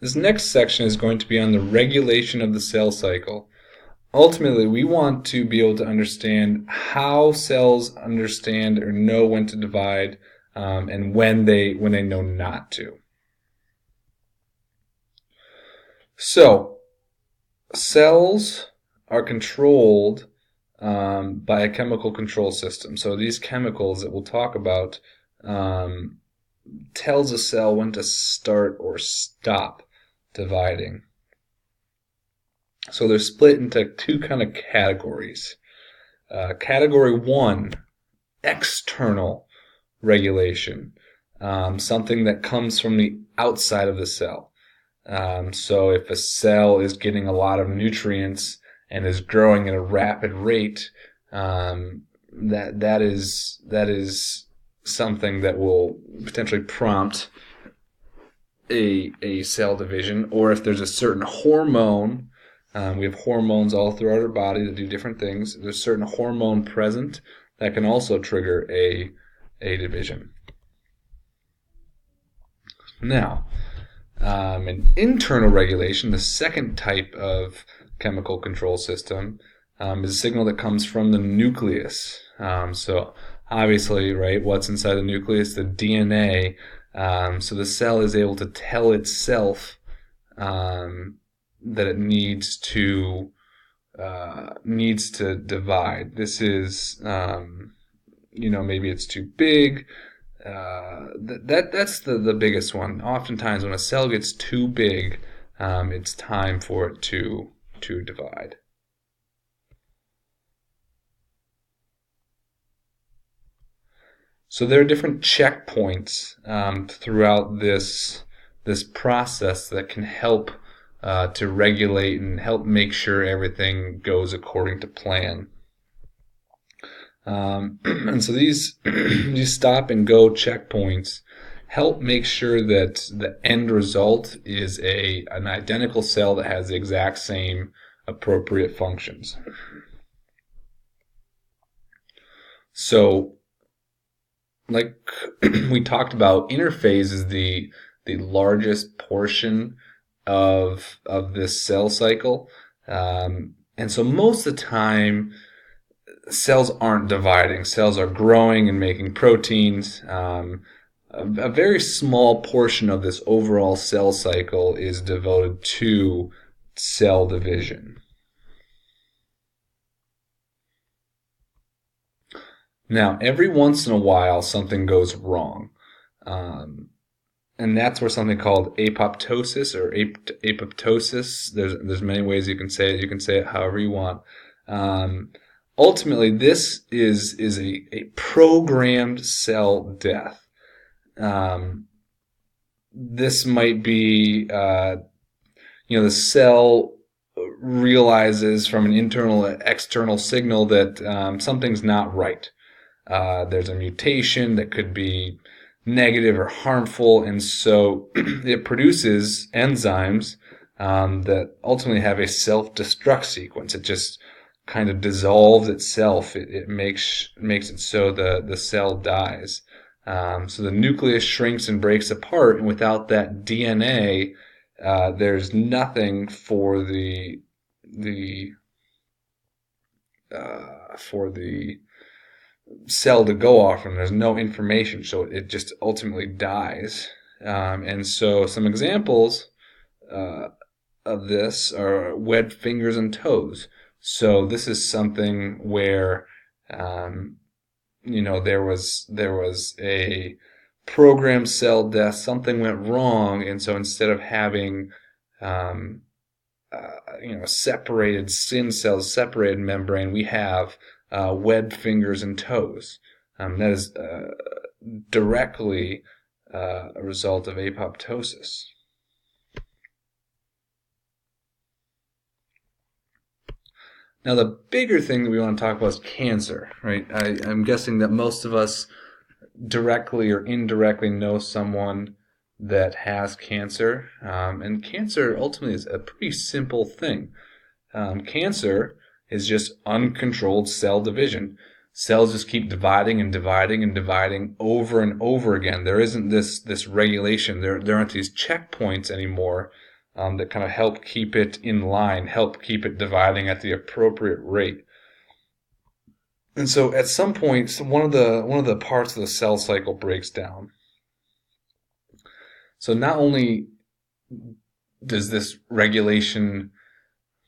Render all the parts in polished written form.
This next section is going to be on the regulation of the cell cycle. Ultimately, we want to be able to understand how cells understand or know when to divide, and when they know not to. So, cells are controlled by a chemical control system. So these chemicals that we'll talk about tells a cell when to start or stop dividing. So they're split into two kind of categories. Category 1, external regulation, something that comes from the outside of the cell. So if a cell is getting a lot of nutrients and is growing at a rapid rate, that is something that will potentially prompt a cell division. Or if there's a certain hormone, we have hormones all throughout our body that do different things. There's a certain hormone present that can also trigger a division. Now, an internal regulation, the second type of chemical control system, is a signal that comes from the nucleus. So obviously, right, what's inside the nucleus? The DNA. So the cell is able to tell itself that it needs to divide. This is, maybe it's too big. That's the biggest one. Oftentimes, when a cell gets too big, it's time for it to divide. So there are different checkpoints throughout this process that can help to regulate and help make sure everything goes according to plan. And so these stop and go checkpoints help make sure that the end result is an identical cell that has the exact same appropriate functions. So, like we talked about, interphase is the largest portion of this cell cycle, and so most of the time, cells aren't dividing. Cells are growing and making proteins. A very small portion of this overall cell cycle is devoted to cell division. Now, every once in a while, something goes wrong. And that's where something called apoptosis or apoptosis, there's many ways you can say it. You can say it however you want. Ultimately, this is a programmed cell death. This might be, the cell realizes from an internal external signal that something's not right. There's a mutation that could be negative or harmful, and so it produces enzymes that ultimately have a self-destruct sequence. It just kind of dissolves itself. It makes it so the cell dies. So the nucleus shrinks and breaks apart, and without that DNA, there's nothing for the cell to go off from. There's no information, so it just ultimately dies. And so some examples of this are webbed fingers and toes. So this is something where there was a programmed cell death. Something went wrong, and so instead of having separated skin cells, separated membrane, we have webbed fingers and toes. That is directly a result of apoptosis. Now, the bigger thing that we want to talk about is cancer, right? I'm guessing that most of us directly or indirectly know someone that has cancer. And cancer ultimately is a pretty simple thing. Cancer is just uncontrolled cell division. cells just keep dividing and dividing and dividing over and over again. There isn't this regulation. There aren't these checkpoints anymore that kind of help keep it in line, help keep it dividing at the appropriate rate. And so at some point, one of the parts of the cell cycle breaks down. So not only does this regulation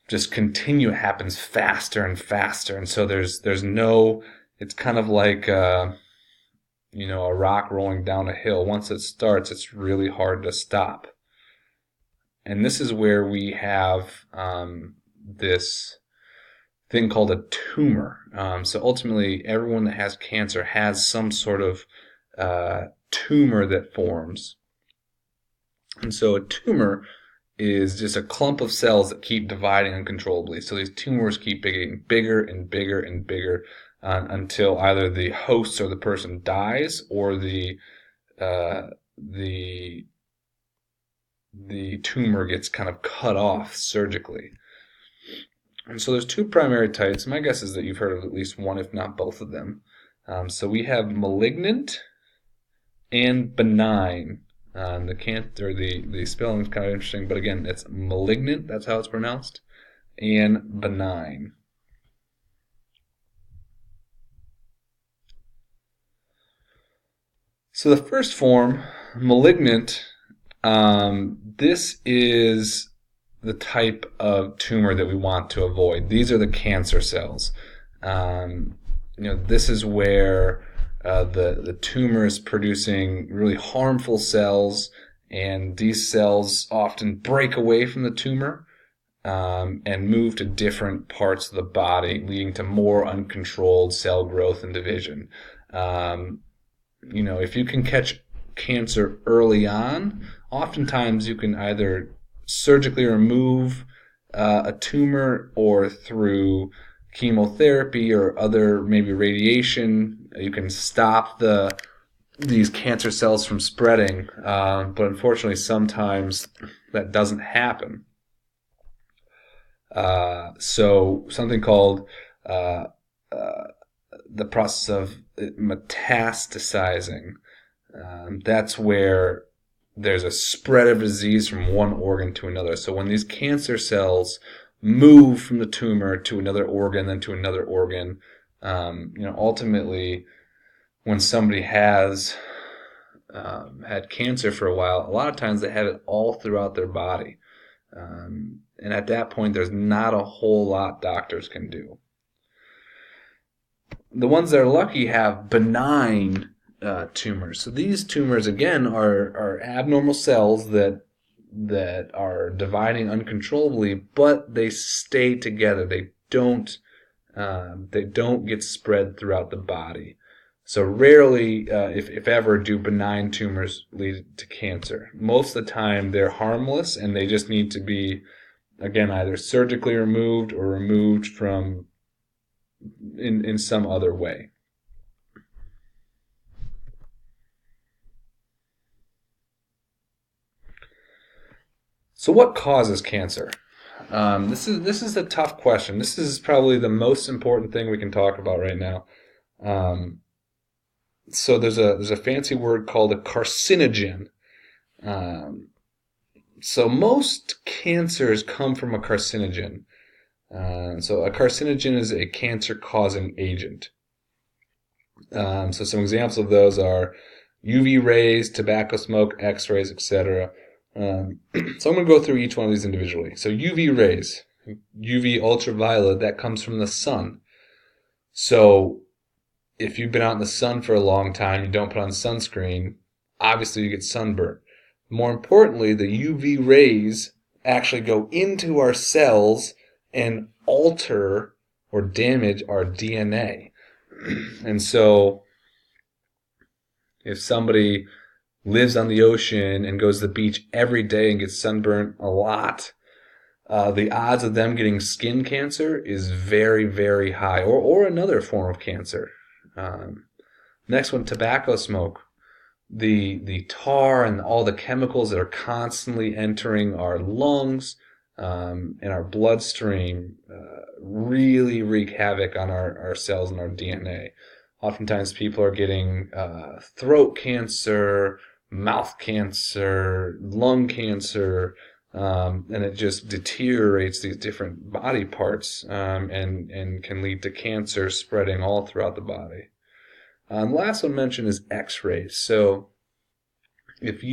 just continue, it happens faster and faster, and so there's no. It's kind of like a rock rolling down a hill. Once it starts, it's really hard to stop. And this is where we have this thing called a tumor. So ultimately, everyone that has cancer has some sort of tumor that forms. And so a tumor is just a clump of cells that keep dividing uncontrollably. So these tumors keep getting bigger and bigger and bigger until either the host or the person dies, or the tumor gets kind of cut off surgically. And so there's two primary types. My guess is that you've heard of at least one, if not both of them. So we have malignant and benign. The spelling is kind of interesting, but again, it's malignant, that's how it's pronounced, and benign. So the first form, malignant, this is the type of tumor that we want to avoid. These are the cancer cells. This is where the tumor is producing really harmful cells, and these cells often break away from the tumor and move to different parts of the body, leading to more uncontrolled cell growth and division. If you can catch cancer early on, oftentimes you can either surgically remove a tumor, or through chemotherapy or other, maybe radiation, you can stop these cancer cells from spreading. But unfortunately, sometimes that doesn't happen. So something called the process of metastasizing. That's where there's a spread of disease from one organ to another. So when these cancer cells move from the tumor to another organ, then to another organ, ultimately, when somebody has had cancer for a while, a lot of times they have it all throughout their body. And at that point, there's not a whole lot doctors can do. The ones that are lucky have benign tumors. So these tumors, again, are abnormal cells that are dividing uncontrollably, but they stay together. They don't get spread throughout the body. So rarely, if ever, do benign tumors lead to cancer. Most of the time, they're harmless, and they just need to be, again, either surgically removed or removed from in some other way. So what causes cancer? This is a tough question. This is probably the most important thing we can talk about right now. So there's a fancy word called a carcinogen. So most cancers come from a carcinogen. So a carcinogen is a cancer-causing agent. So some examples of those are UV rays, tobacco smoke, X-rays, etc. So I'm going to go through each one of these individually. So UV rays, UV ultraviolet, that comes from the sun. So if you've been out in the sun for a long time, you don't put on sunscreen, obviously you get sunburnt. More importantly, the UV rays actually go into our cells and alter or damage our DNA. And so if somebody lives on the ocean and goes to the beach every day and gets sunburnt a lot, the odds of them getting skin cancer is very, very high, or another form of cancer. Next one, tobacco smoke. The tar and all the chemicals that are constantly entering our lungs in our bloodstream really wreak havoc on our cells and our DNA. Oftentimes people are getting throat cancer, mouth cancer, lung cancer, and it just deteriorates these different body parts, and can lead to cancer spreading all throughout the body. The last one mentioned is X-rays. So if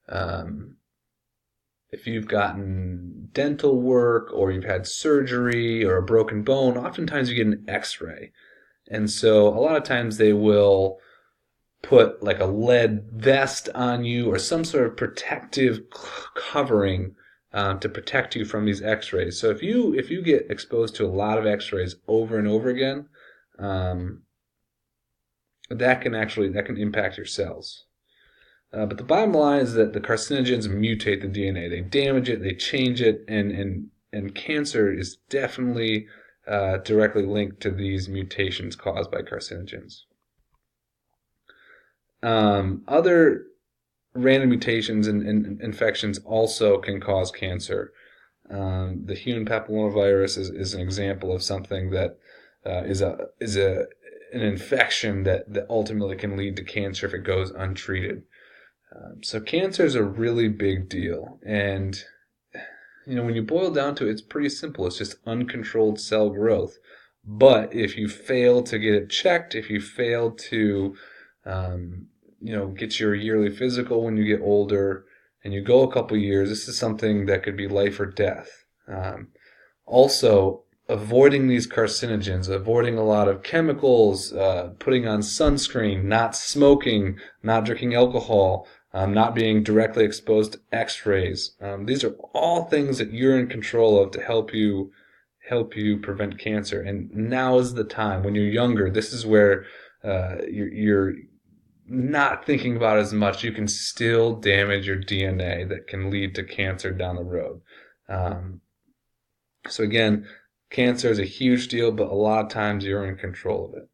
um, if you've gotten dental work or you've had surgery or a broken bone, oftentimes you get an X-ray. And so a lot of times they will put like a lead vest on you or some sort of protective covering to protect you from these X-rays. So if you get exposed to a lot of X-rays over and over again, that can impact your cells. But the bottom line is that the carcinogens mutate the DNA. They damage it, they change it, and cancer is definitely directly linked to these mutations caused by carcinogens. Other random mutations and infections also can cause cancer. The human papillomavirus is an example of something that is an infection that ultimately can lead to cancer if it goes untreated. So cancer is a really big deal, and when you boil down to it, it's pretty simple. It's just uncontrolled cell growth. But if you fail to get it checked, if you fail to get your yearly physical when you get older, and you go a couple years, this is something that could be life or death. Also, avoiding these carcinogens, avoiding a lot of chemicals, putting on sunscreen, not smoking, not drinking alcohol, not being directly exposed to X-rays. These are all things that you're in control of to help you prevent cancer. And now is the time. When you're younger, this is where you're not thinking about as much. You can still damage your DNA that can lead to cancer down the road. So again, cancer is a huge deal, but a lot of times you're in control of it.